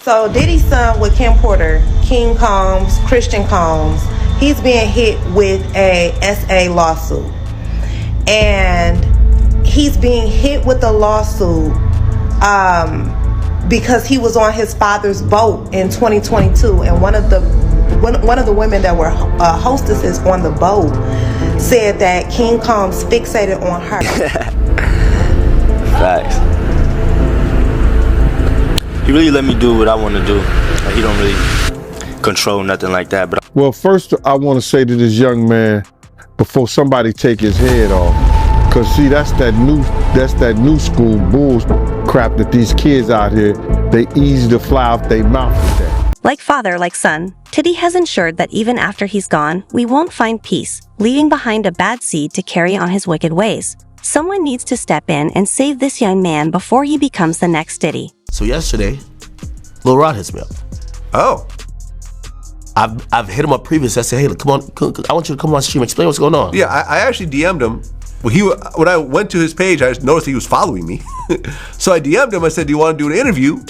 So Diddy's son with Kim Porter, King Combs, Christian Combs, he's being hit with a SA lawsuit. And he's being hit with a lawsuit because he was on his father's boat in 2022, and one of the women that were hostesses on the boat said that King Combs fixated on her. Facts. He really let me do what I want to do. Like, he don't really control nothing like that. But well, first I want to say to this young man, before somebody take his head off, cause see that's that new school bulls crap that these kids out here, they easy to fly off their mouth with that. Like father, like son, Diddy has ensured that even after he's gone, we won't find peace, leaving behind a bad seed to carry on his wicked ways. Someone needs to step in and save this young man before he becomes the next Diddy. So yesterday, Lil Rod hits me up. Oh. I've hit him up previously. I said, hey, look, come on, I want you to come on stream, explain what's going on. Yeah, I actually DM'd him. When I went to his page, I just noticed he was following me. So I DM'd him. I said, do you want to do an interview?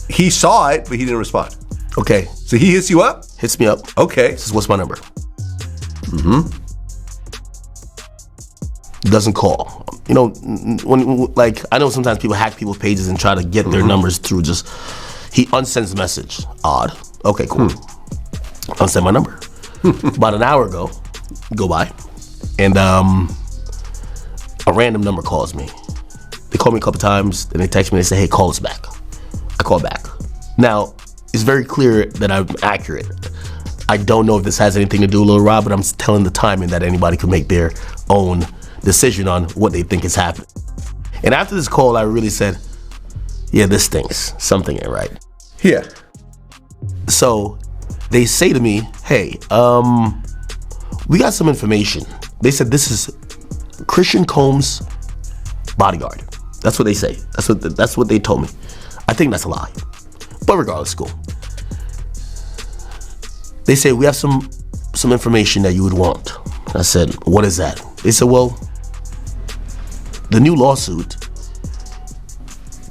He saw it, but he didn't respond. Okay. So he hits you up? Hits me up. Okay. Says, what's my number? Doesn't call. You know, like, I know sometimes people hack people's pages and try to get their numbers through just, he unsends the message. Odd. Okay, cool. Unsend my number. About an hour ago, go by, and a random number calls me. They call me a couple times, then they text me, they say, hey, call us back. I call back. Now, it's very clear that I'm accurate. I don't know if this has anything to do with Lil Rod, but I'm telling the timing that anybody can make their own decision on what they think is happening. And after this call, I really said, yeah, this stinks. Something ain't right. Yeah. So they say to me, hey, we got some information. They said this is Christian Combs' bodyguard. That's what they say. That's what they told me. I think that's a lie. But regardless, cool. They say we have some information that you would want. I said, what is that? They said, well, the new lawsuit,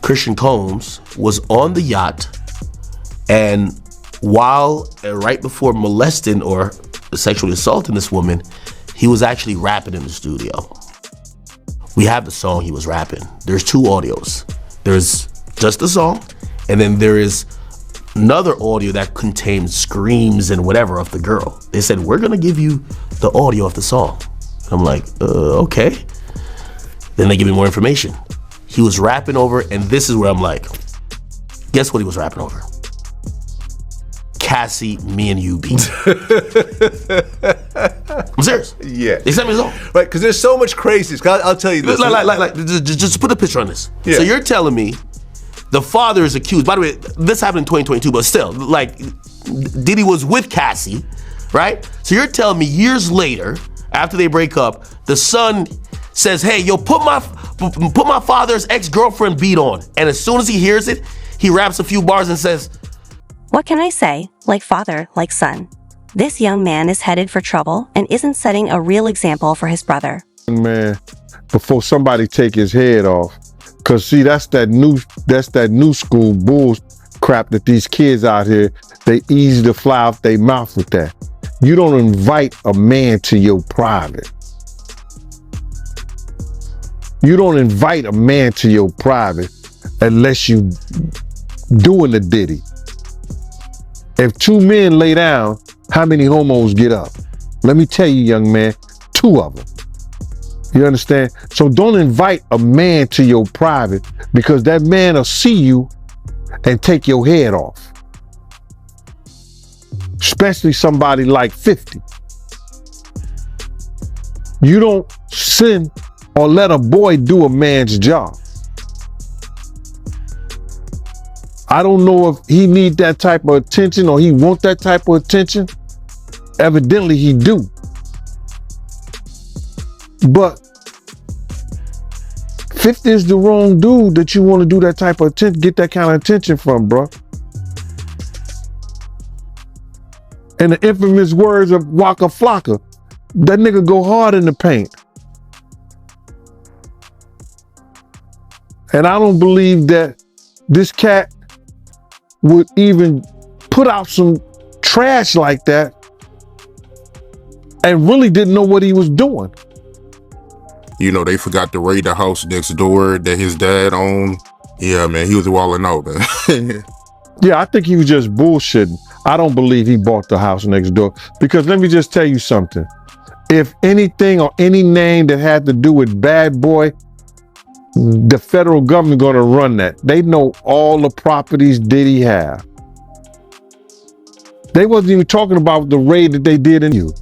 Christian Combs was on the yacht, and while right before molesting or sexually assaulting this woman, he was actually rapping in the studio. We have the song he was rapping. There's two audios. There's just the song, and then there is another audio that contains screams and whatever of the girl. They said, we're gonna give you the audio of the song. I'm like, okay. Then they give me more information. He was rapping over, and this is where I'm like, guess what he was rapping over? Cassie, me and you beat. I'm serious. Yeah. They sent me the song. Right, because there's so much crazy. I'll tell you this. Just put a picture on this. Yeah. So you're telling me the father is accused. By the way, this happened in 2022, but still, like, Diddy was with Cassie, right? So you're telling me years later, after they break up, the son says, hey, yo, put my father's ex-girlfriend beat on. And as soon as he hears it, he raps a few bars and says, What can I say? Like father, like son. This young man is headed for trouble and isn't setting a real example for his brother. Man, before somebody take his head off, cause see that's that new school bulls crap that these kids out here, they easy to fly off their mouth with that. You don't invite a man to your private. You don't invite a man to your private unless you doing the Diddy. If two men lay down, how many homos get up? Let me tell you, young man, 2 of them. You understand? So don't invite a man to your private, because that man will see you and take your head off. Especially somebody like 50. You don't send or let a boy do a man's job. I don't know if he need that type of attention or he want that type of attention. Evidently he do. But 50 is the wrong dude that you want to do that type of attention, get that kind of attention from, bro. And the infamous words of Waka Flocka, that nigga go hard in the paint. And I don't believe that this cat would even put out some trash like that and really didn't know what he was doing. You know, they forgot to raid the house next door that his dad owned. Yeah, man, he was walling out, man. Yeah, I think he was just bullshitting. I don't believe he bought the house next door. Because let me just tell you something. If anything or any name that had to do with Bad Boy, the federal government going to run that. They know all the properties Diddy have. They wasn't even talking about the raid that they did in you.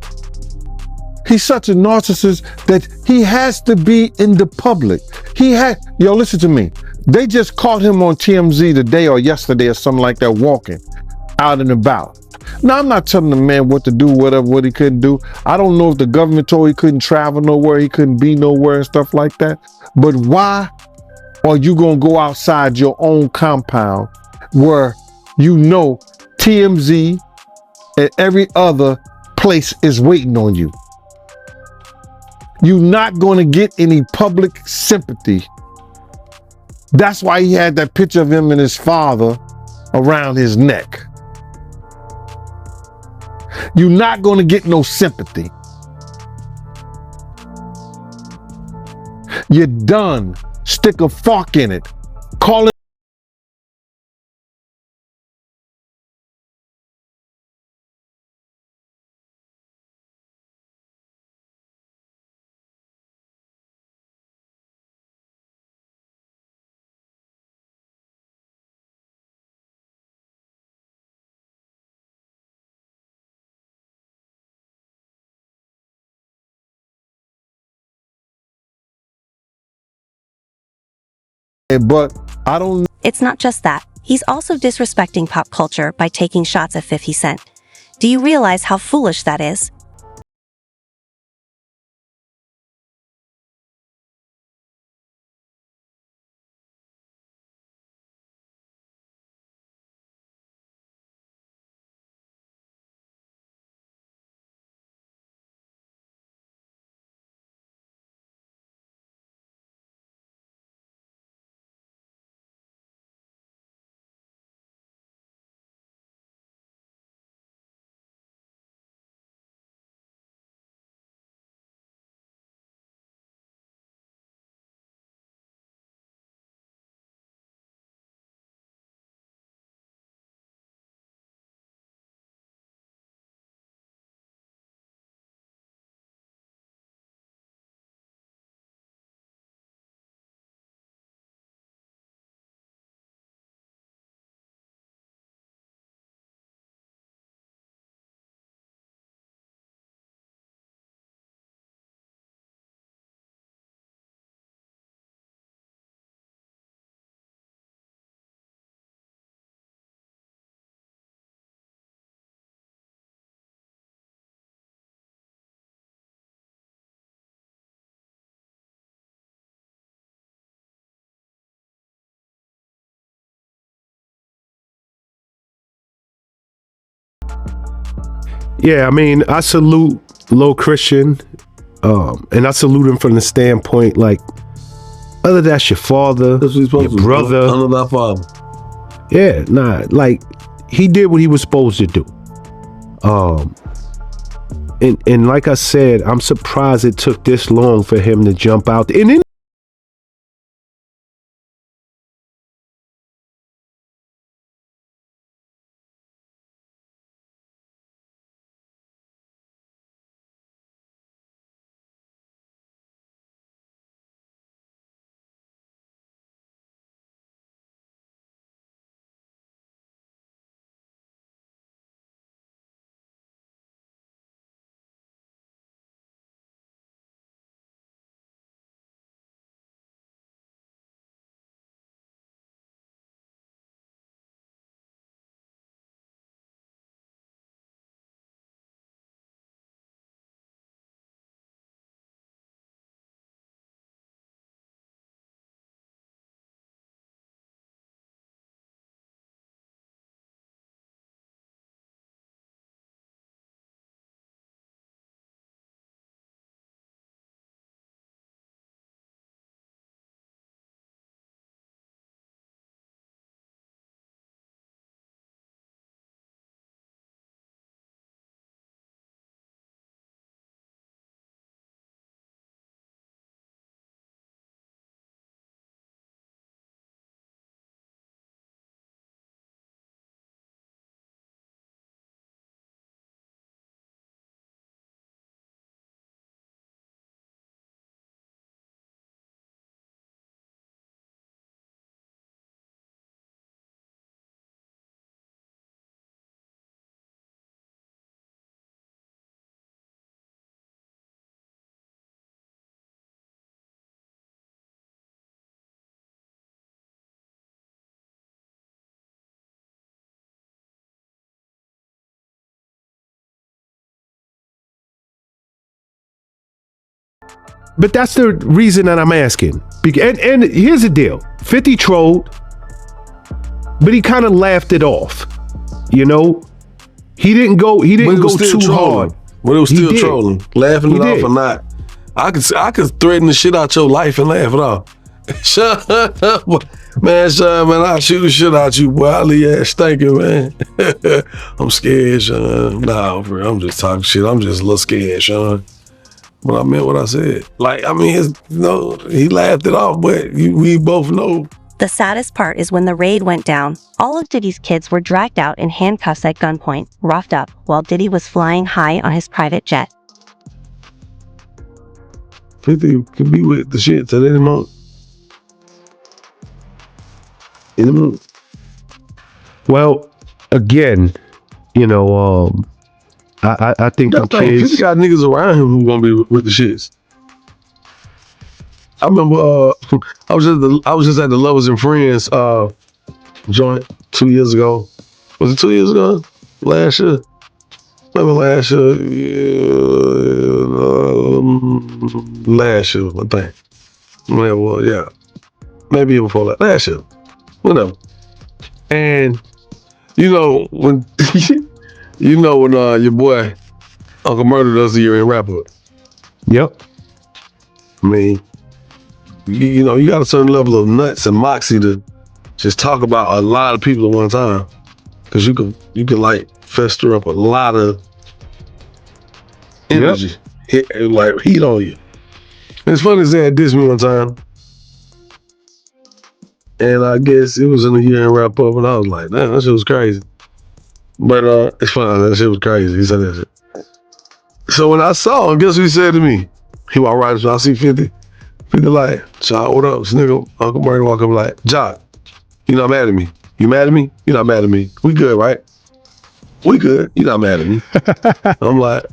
He's such a narcissist that he has to be in the public. Yo, listen to me. They just caught him on TMZ today or yesterday or something like that, walking out and about. Now, I'm not telling the man what to do, what he couldn't do. I don't know if the government told he couldn't travel nowhere, he couldn't be nowhere and stuff like that. But why are you going to go outside your own compound where you know TMZ and every other place is waiting on you? You're not going to get any public sympathy. That's why he had that picture of him and his father around his neck. You're not going to get no sympathy. You're done. Stick a fork in it. Call it. But I don't. It's not just that. He's also disrespecting pop culture by taking shots at 50 Cent. Do you realize how foolish that is? Yeah, I mean, I salute Low Christian, and I salute him from the standpoint, like, whether that's your father, That's what he's supposed your to. brother. I'm not father. Yeah, nah, like, he did what he was supposed to do. And like I said, I'm surprised it took this long for him to jump out. And then But that's the reason that I'm asking. And here's the deal. 50 trolled, but he kind of laughed it off. You know? He didn't go too hard. But it was still trolling. Laughing it off or not. I could threaten the shit out your life and laugh it off. Shut up. Man, Sean, man, I'll shoot the shit out you, boy. I'll leave your ass stinking, man. I'm scared, Sean. Nah, bro, I'm just talking shit. I'm just a little scared, Sean. But I meant what I said. Like, I mean, he laughed it off, but we both know. The saddest part is when the raid went down, all of Diddy's kids were dragged out in handcuffs at gunpoint, roughed up, while Diddy was flying high on his private jet. 50 could be with the shit till any moment. Well, again, you know, I think the kids... 50 got niggas around him who gonna be with the shits. I remember I was just at the Lovers and Friends joint 2 years ago. Was it 2 years ago? Last year? Remember last year? Last year, I think. Well, yeah. Maybe even before that. Last year. Whatever. And you know when your boy Uncle Murder does the year in Rapper. Yep. I mean, you know, you got a certain level of nuts and moxie to just talk about a lot of people at one time. Cause you can like fester up a lot of energy. Like heat on you. And it's funny as that dissed me one time. And I guess it was in the year in Wrap Up, and I was like, damn, that shit was crazy. But it's funny, that shit was crazy. He said that shit. So when I saw him, guess what he said to me? He walked right up, so I see 50. 50 like, Jock, what up? This nigga, Uncle Murray walk up like, Jock, you not mad at me? You mad at me? You not mad at me? We good, right? We good. You not mad at me? I'm like,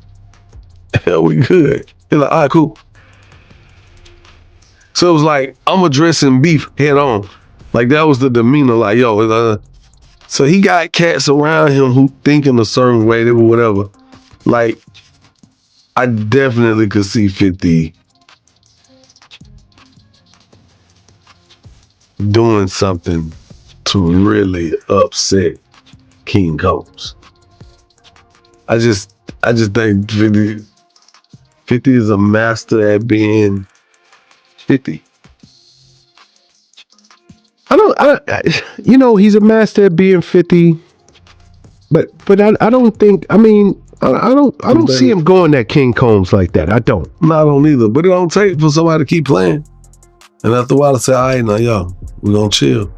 hell, we good. He's like, all right, cool. So it was like, I'm addressing beef head on. Like that was the demeanor, like, yo, so he got cats around him who thinking a certain way, whatever. Like, I definitely could see 50 doing something to really upset King Combs. I just think 50 is a master at being 50. You know, he's a master at being 50, but I don't think, I mean, I don't see him going at King Combs like that. I don't. No, I don't either. But it don't take for somebody to keep playing. And after a while, I say, all right, now, yo, we're going to chill.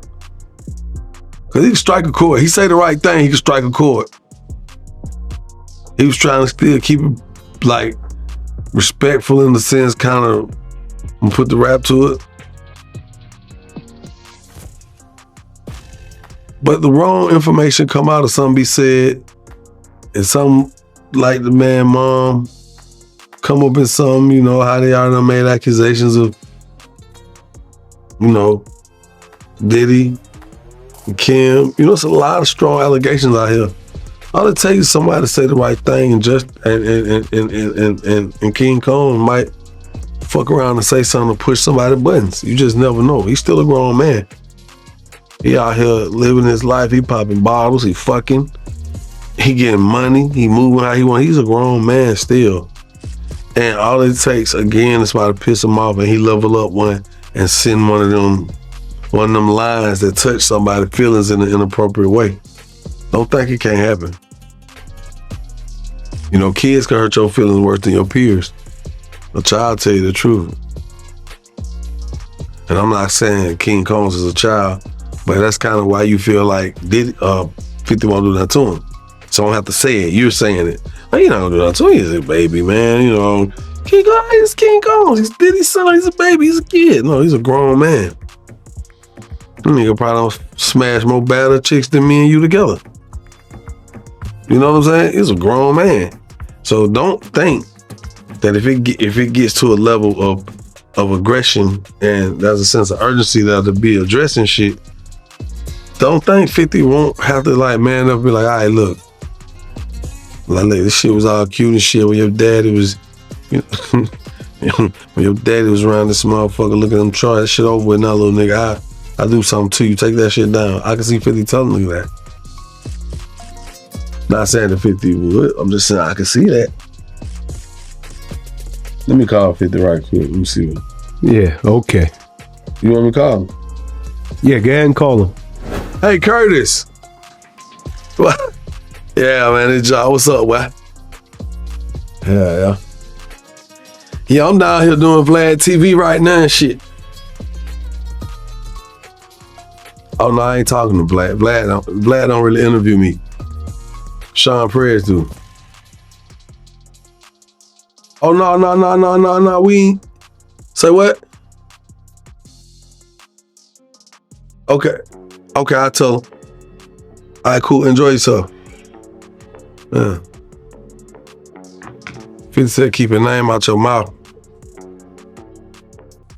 Because he can strike a chord. He say the right thing, he can strike a chord. He was trying to still keep it, like, respectful in the sense, kind of put the rap to it. But the wrong information come out or something be said, and some, like the man mom, come up in some, you know, how they already made accusations of, you know, Diddy, and Kim. You know, it's a lot of strong allegations out here. All it takes is somebody to say the right thing, and King Combs might fuck around and say something to push somebody's buttons. You just never know. He's still a grown man. He out here living his life. He popping bottles. He fucking. He getting money. He moving how he want. He's a grown man still. And all it takes, again, is somebody to piss him off and he level up one and send one of them lines that touch somebody's feelings in an inappropriate way. Don't think it can't happen. You know, kids can hurt your feelings worse than your peers. A child tell you the truth. And I'm not saying King Combs is a child, but that's kind of why you feel like 50 won't do that to him. So I don't have to say it. You're saying it. Well, you're not gonna do that to him. He's a baby, man. You know, King Combs, he's King Combs. He's Diddy's son. He's a baby. He's a kid. No, he's a grown man. That nigga probably don't smash more bad chicks than me and you together. You know what I'm saying? He's a grown man. So don't think that if it gets to a level of aggression and there's a sense of urgency that to be addressing shit, don't think 50 won't have to like man up and be like, all right, look, this shit was all cute and shit when your daddy was, you When your daddy was around this motherfucker, look at him try that shit over with now, little nigga. I do something to you. Take that shit down. I can see 50 telling you that. Not saying that 50 would. I'm just saying I can see that. Let me call 50 right quick. Let me see what. Yeah, okay. You want me to call him? Yeah, go ahead and call him. Hey, Curtis. What? Yeah, man, it's John. What's up, what? Yeah. Yeah, I'm down here doing Vlad TV right now and shit. Oh, no, I ain't talking to Vlad. Vlad don't really interview me. Sean Perez do. Oh, no, we ain't. Say what? Okay, I tell him. All right, cool, enjoy yourself. Yeah. 50 said keep your name out your mouth.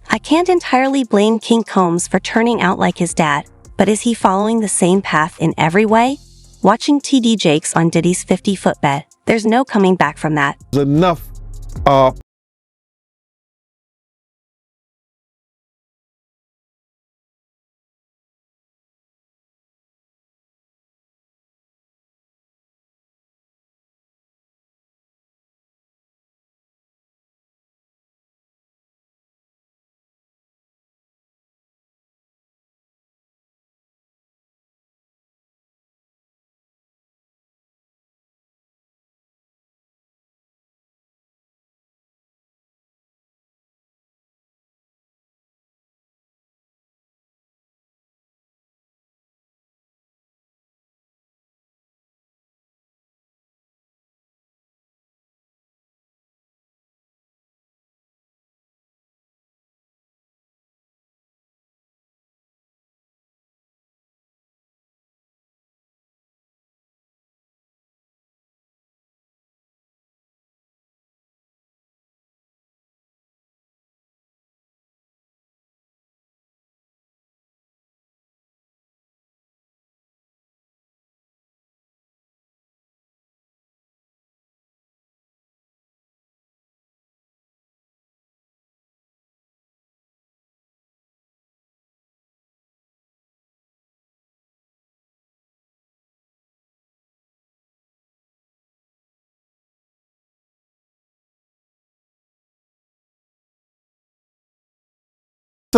I can't entirely blame King Combs for turning out like his dad, but is he following the same path in every way? Watching TD Jakes on Diddy's 50-foot bed, there's no coming back from that. There's enough a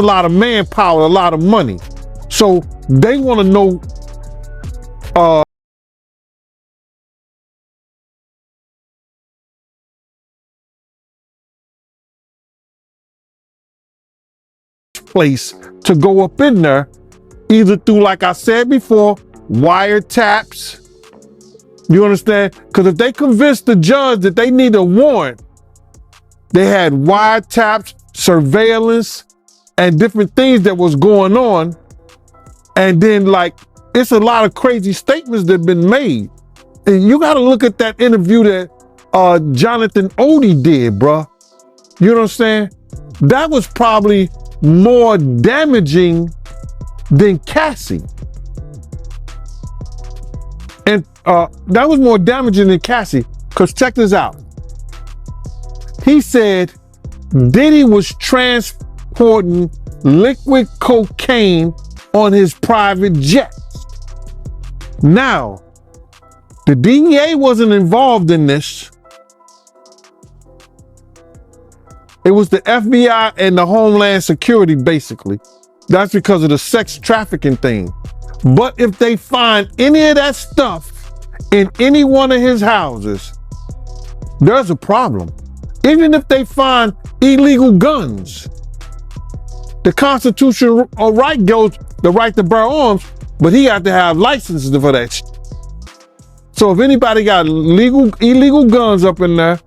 lot of manpower, a lot of money. So they want to know place to go up in there, either through, like I said before, wiretaps. You understand? Because if they convince the judge that they need a warrant, they had wiretaps, surveillance, and different things that was going on. And then, like, it's a lot of crazy statements that have been made. And you got to look at that interview that Jonathan Odie did, bruh. You know what I'm saying? That was probably more damaging than Cassie. And that was more damaging than Cassie, because check this out. He said Diddy was transporting liquid cocaine on his private jet. Now, the DEA wasn't involved in this. It was the FBI and the Homeland Security, basically. That's because of the sex trafficking thing. But if they find any of that stuff in any one of his houses, there's a problem. Even if they find illegal guns, the constitutional right goes the right to bear arms, but he had to have licenses for that shit. So if anybody got illegal guns up in there,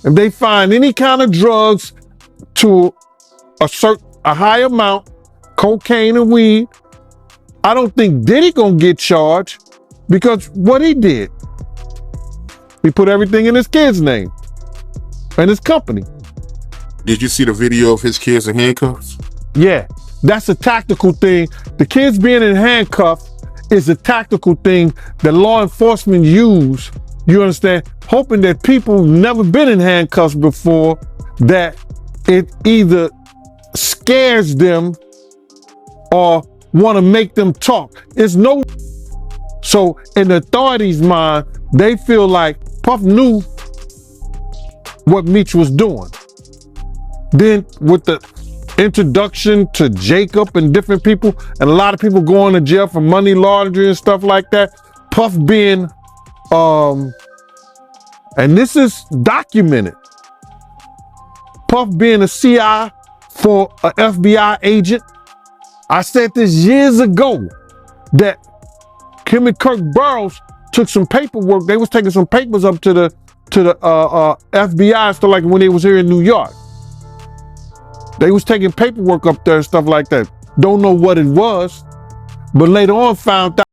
if they find any kind of drugs to a high amount, cocaine and weed, I don't think Diddy gonna get charged, because what he did, he put everything in his kid's name and his company. Did you see the video of his kids in handcuffs? Yeah, that's a tactical thing. The kids being in handcuffs is a tactical thing that law enforcement use, you understand, hoping that people who've never been in handcuffs before, that it either scares them or want to make them talk. It's no. So in the authorities' mind, they feel like Puff knew what Meech was doing. Then with the introduction to Jacob and different people, and a lot of people going to jail for money laundering and stuff like that, Puff being, and this is documented, Puff being a CI for an FBI agent. I said this years ago that Kim and Kirk Burrows took some paperwork. They was taking some papers up to the FBI stuff like when they was here in New York. They was taking paperwork up there and stuff like that. Don't know what it was, but later on found out.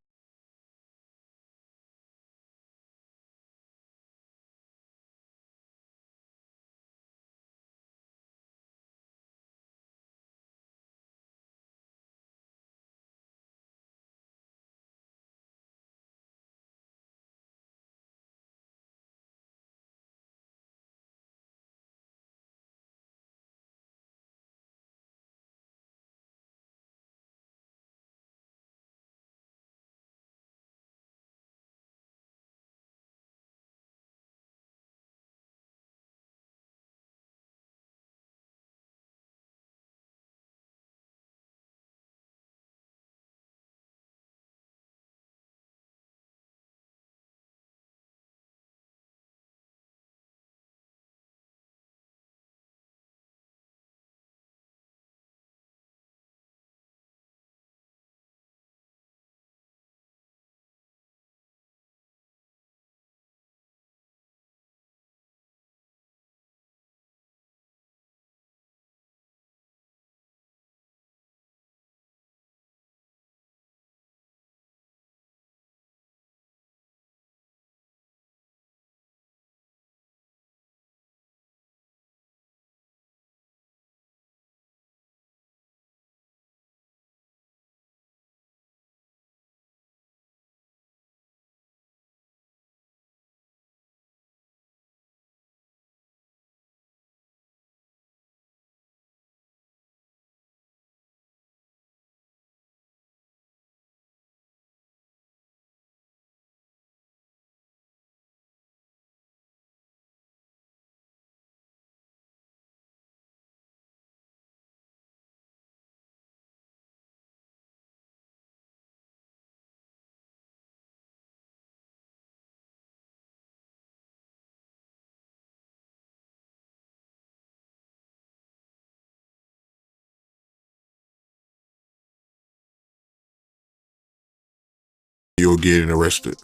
You're getting arrested.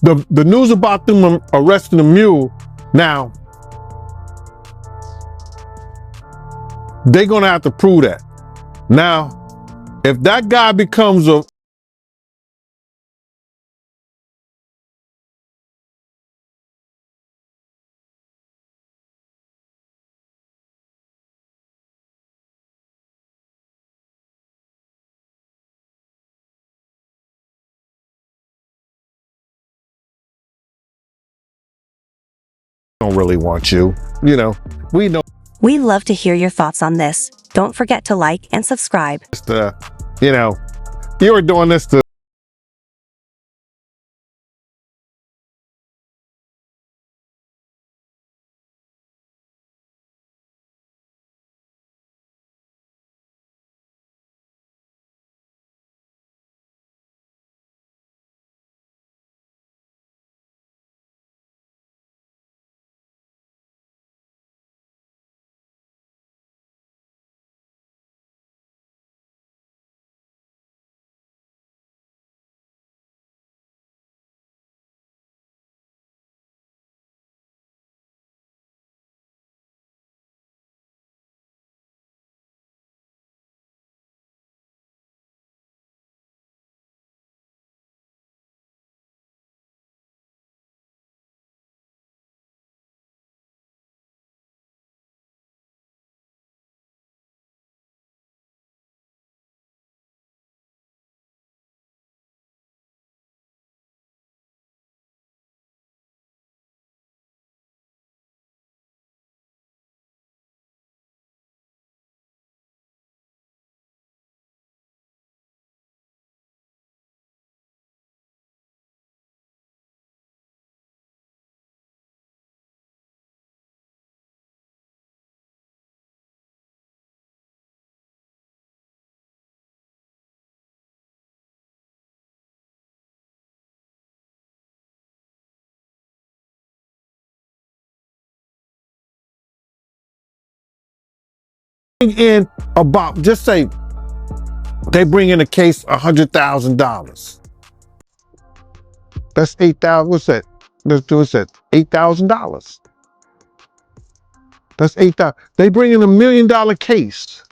The news about them arresting the mule, now they're gonna have to prove that. Now, if that guy becomes a don't really want you, we know We love to hear your thoughts on this. Don't forget to like and subscribe. you were doing this to in about, just say they bring in a case $100,000. That's 8,000. What's that? Let's do what's that? $8,000. That's 8,000. They bring in $1 million case.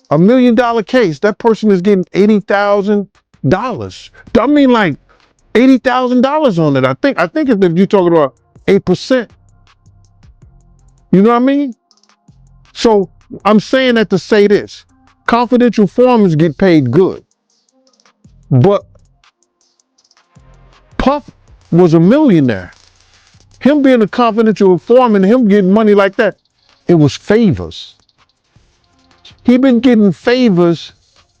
$1 million case. That person is getting $80,000. I mean, like $80,000 on it. I think if you're talking about 8%. You know what I mean? So I'm saying that to say this. Confidential informants get paid good. But Puff was a millionaire. Him being a confidential informant, him getting money like that, it was favors. He been getting favors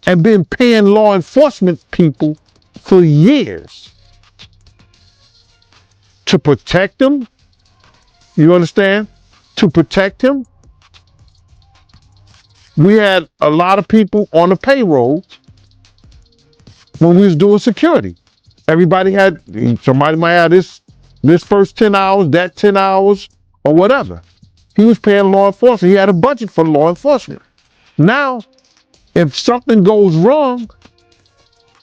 and been paying law enforcement people for years to protect him. You understand? To protect him. We had a lot of people on the payroll when we was doing security. Everybody had, somebody might have this first 10 hours, that 10 hours, or whatever. He was paying law enforcement. He had a budget for law enforcement. Now, if something goes wrong,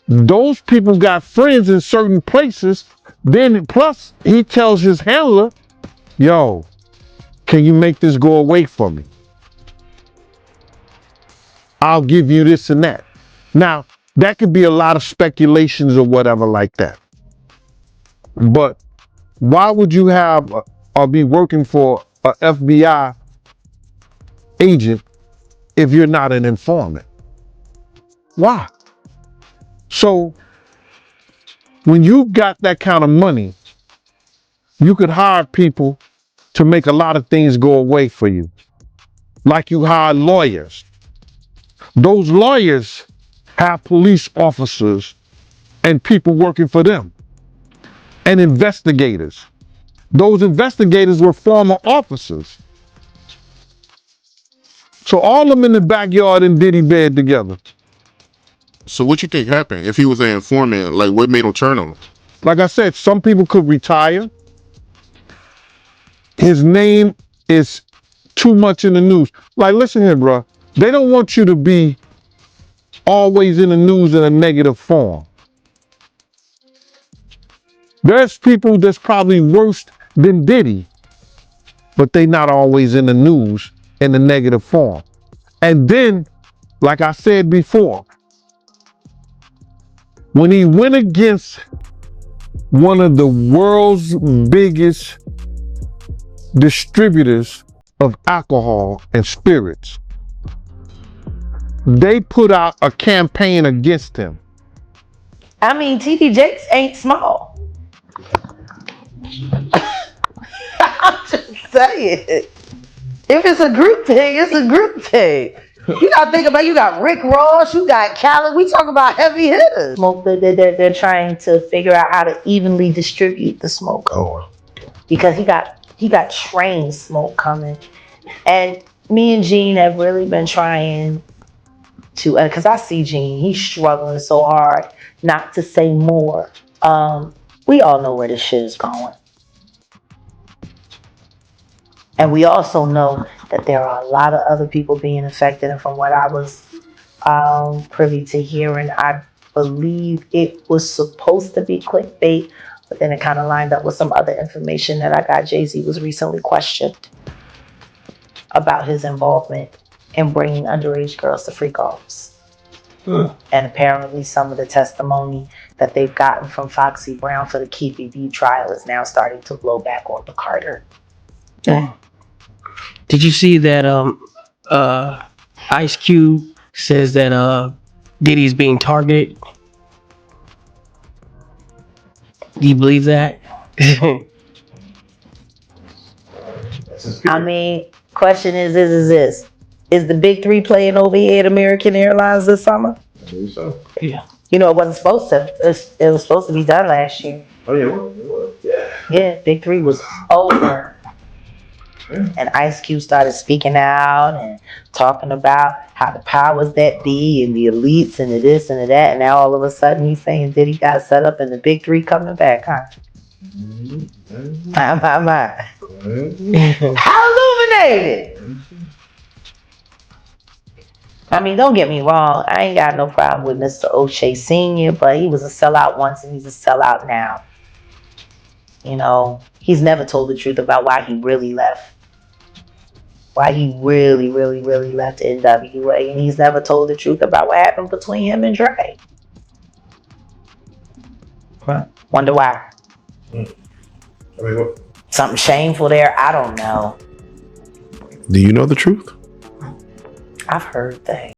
those people got friends in certain places. Then plus he tells his handler, yo, can you make this go away for me? I'll give you this and that. Now, that could be a lot of speculations or whatever like that. But why would you have or be working for a FBI agent if you're not an informant? Why? So when you got that kind of money, you could hire people to make a lot of things go away for you. Like you hire lawyers. Those lawyers have police officers and people working for them. And investigators. Those investigators were former officers. So all of them in the backyard in Diddy bed together. So what you think happened? If he was an informant, like what made him turn on him? Like I said, some people could retire. His name is too much in the news. Like, listen here, bro. They don't want you to be always in the news in a negative form. There's people that's probably worse than Diddy, but they not always in the news in a negative form. And then, like I said before, when he went against one of the world's biggest distributors of alcohol and spirits, they put out a campaign against him. I mean, TD Jakes ain't small. I'm just saying. If it's a group thing, it's a group thing. You gotta think about, you got Rick Ross, you got Khaled, we talk about heavy hitters. Smoke, they're trying to figure out how to evenly distribute the smoke. Oh. Because he got trained smoke coming. And me and Gene have really been trying to, because I see Gene, he's struggling so hard not to say more. We all know where this shit is going. And we also know that there are a lot of other people being affected. And from what I was privy to hearing, I believe it was supposed to be clickbait, but then it kind of lined up with some other information that I got. Jay-Z was recently questioned about his involvement in bringing underage girls to freak-offs. And apparently some of the testimony that they've gotten from Foxy Brown for the KPD trial is now starting to blow back on the Carter. Did you see that Ice Cube says that Diddy's being targeted? Do you believe that? I mean, question is this. Is the big three playing over here at American Airlines this summer? I believe so. Yeah. You know, it wasn't supposed to. It was supposed to be done last year. Oh yeah, it was. Yeah. Yeah, big three was over. And Ice Cube started speaking out and talking about how the powers that be and the elites and the this and the that. And now all of a sudden he's saying Diddy got set up and the big three coming back, huh? My. How illuminated! I mean, don't get me wrong. I ain't got no problem with Mr. O'Shea Sr., but he was a sellout once and he's a sellout now. You know, he's never told the truth about why he really left. Why he really, really, really left NWA. And he's never told the truth about what happened between him and Dre. Wonder why. Something shameful there? I don't know. Do you know the truth? I've heard things.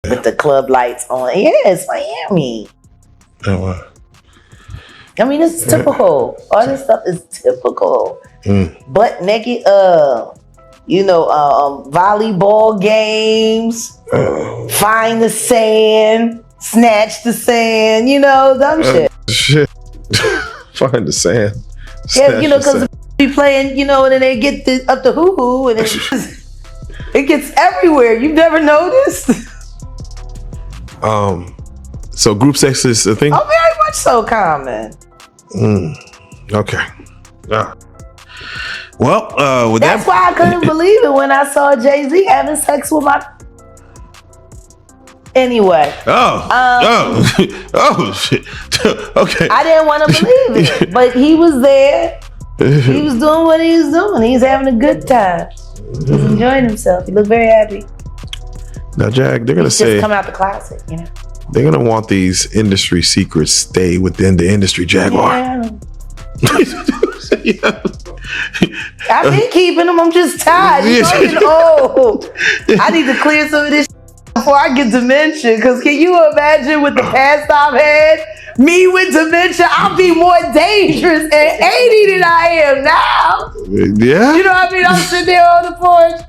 With the club lights on. Yeah, it's Miami. Oh, wow. I mean, this is typical. All this stuff is typical. Butt naked, volleyball games, find the sand, snatch the sand, dumb shit. Shit. Find the sand. Yeah, because be playing, and then they get up the hoo-hoo, and it gets everywhere. You've never noticed? So group sex is a thing? Oh, very much so common. Okay. Well, with That's that, why I couldn't believe it when I saw Jay-Z having sex with my. Anyway. Oh shit. Okay. I didn't want to believe it, but he was there. He was doing what he was doing. He's having a good time. He's enjoying himself. He looked very happy. Now, Jack, they're gonna He's say just come out the classic, they're gonna want these industry secrets stay within the industry, Jaguar. Yeah. I've been keeping them. I'm just tired. I'm getting old. I need to clear some of this before I get dementia. Because can you imagine with the past I've had? Me with dementia, I'll be more dangerous at 80 than I am now. Yeah. You know what I mean? I'm sitting there on the porch.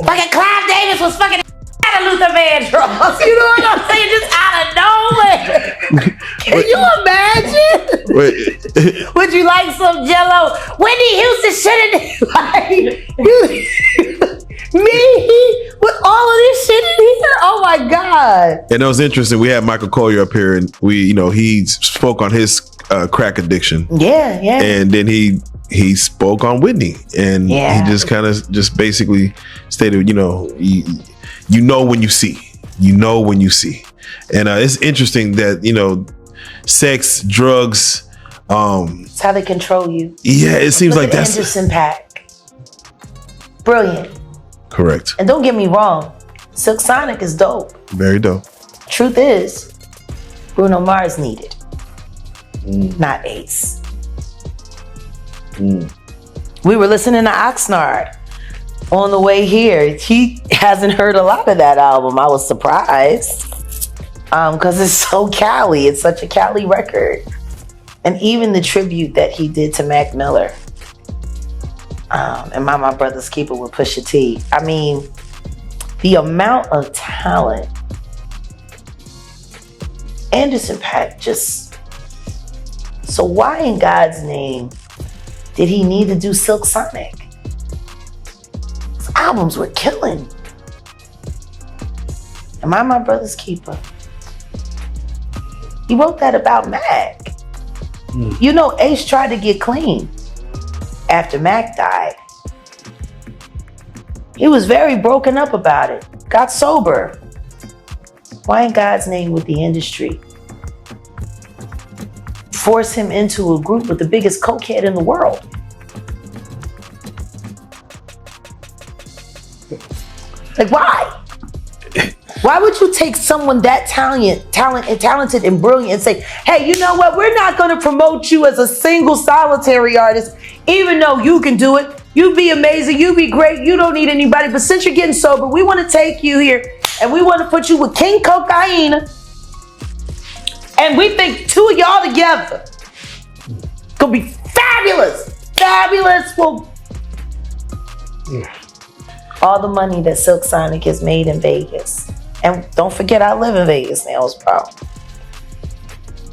Fucking Clive Davis was fucking out of Luther Vandross. You know what I'm saying? Just out of nowhere. Can you imagine? Would you like some Jello? Whitney Houston should have me with all of this shit in here. Oh my God! And it was interesting. We had Michael Collier up here, and he spoke on his crack addiction. Yeah. And then he spoke on Whitney, and he just kind of basically stated, you know when you see, and it's interesting that sex, drugs, it's how they control you. Yeah, it seems like that's Anderson Paak. Brilliant. Correct. And don't get me wrong, Silk Sonic is dope. Very dope. Truth is, Bruno Mars needed, not Ace. We were listening to Oxnard on the way here. He hasn't heard a lot of that album. I was surprised because it's so Cali. It's such a Cali record. And even the tribute that he did to Mac Miller and My Brother's Keeper with Pusha T. I mean, the amount of talent Anderson .Paak just... So why in God's name did he need to do Silk Sonic? His albums were killing. Am I My Brother's Keeper? He wrote that about Mac. You know, Ace tried to get clean after Mac died. He was very broken up about it. Got sober. Why in God's name would the industry force him into a group with the biggest cokehead in the world? Like, why? Why would you take someone that talented and brilliant and say, hey, you know what? We're not going to promote you as a single solitary artist, even though you can do it. You be amazing. You be great. You don't need anybody. But since you're getting sober, we want to take you here and we want to put you with King Cocaine. And we think two of y'all together gonna be fabulous. Fabulous. Well, all the money that Silk Sonic has made in Vegas. And don't forget, I live in Vegas now, bro.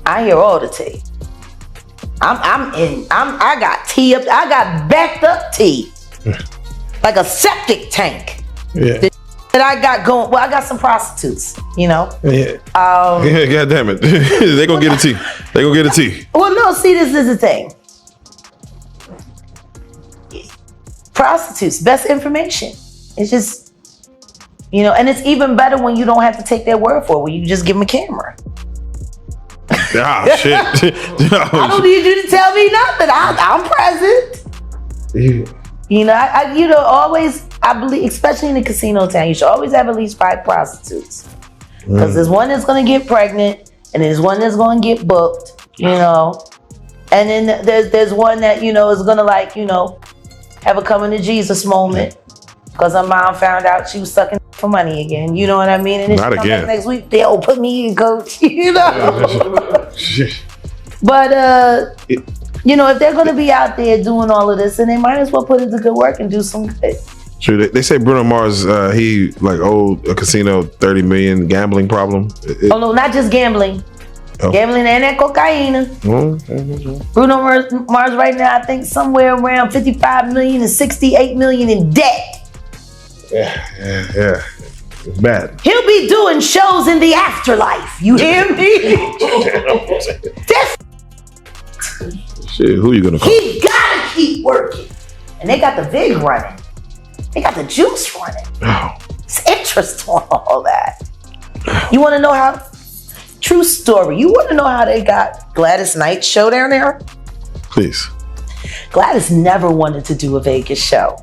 I hear all the tea. I got tea up. I got backed up tea, like a septic tank. Yeah. That I got going. Well, I got some prostitutes. You know. Yeah. God damn it. They gonna get a tea. They gonna get a tea. Well, no. See, this is the thing. Prostitutes, best information. It's just. You know, and it's even better when you don't have to take their word for it, when you just give them a camera. Ah, shit. I don't need you to tell me nothing. I'm present. Yeah. You know, I always, I believe, especially in the casino town, you should always have at least 5 prostitutes. Because there's one that's going to get pregnant, and there's one that's going to get booked, you know. And then there's one that, you know, is going to, like, you know, have a coming to Jesus moment. Because her mom found out she was sucking for money again. You know what I mean? And then Not she again. Back next week, they'll put me in, coach. You know? But, you know, if they're going to be out there doing all of this, then they might as well put it to good work and do some good. True. They say Bruno Mars, he like owed a casino $30 million gambling problem. Oh, no, not just gambling. Oh. Gambling and that cocaine. Bruno Mars right now, I think somewhere around 55 million and 68 million in debt. Yeah. It's bad. He'll be doing shows in the afterlife. You hear me? Shit, who you gonna call? He gotta keep working. And they got the VIG running. They got the juice running. Oh. It's interest on all that. You wanna know how? True story. You wanna know how they got Gladys Knight's show down there? Please. Gladys never wanted to do a Vegas show.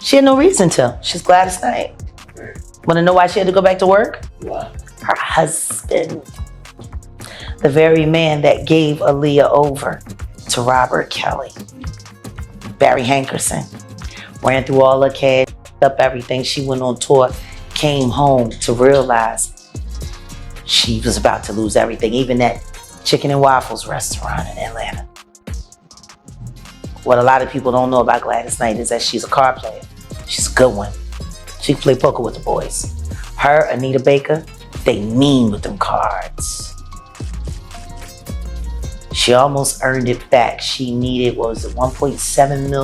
She had no reason to. She's Gladys Knight. Want to know why she had to go back to work? Why? Her husband, the very man that gave Aaliyah over to Robert Kelly, Barry Hankerson, ran through all her cash, up everything. She went on tour, came home to realize she was about to lose everything, even that chicken and waffles restaurant in Atlanta. What a lot of people don't know about Gladys Knight is that she's a card player. She's a good one. She can play poker with the boys. Her, Anita Baker, they mean with them cards. She almost earned it back. She needed, what was it, 1.7 million?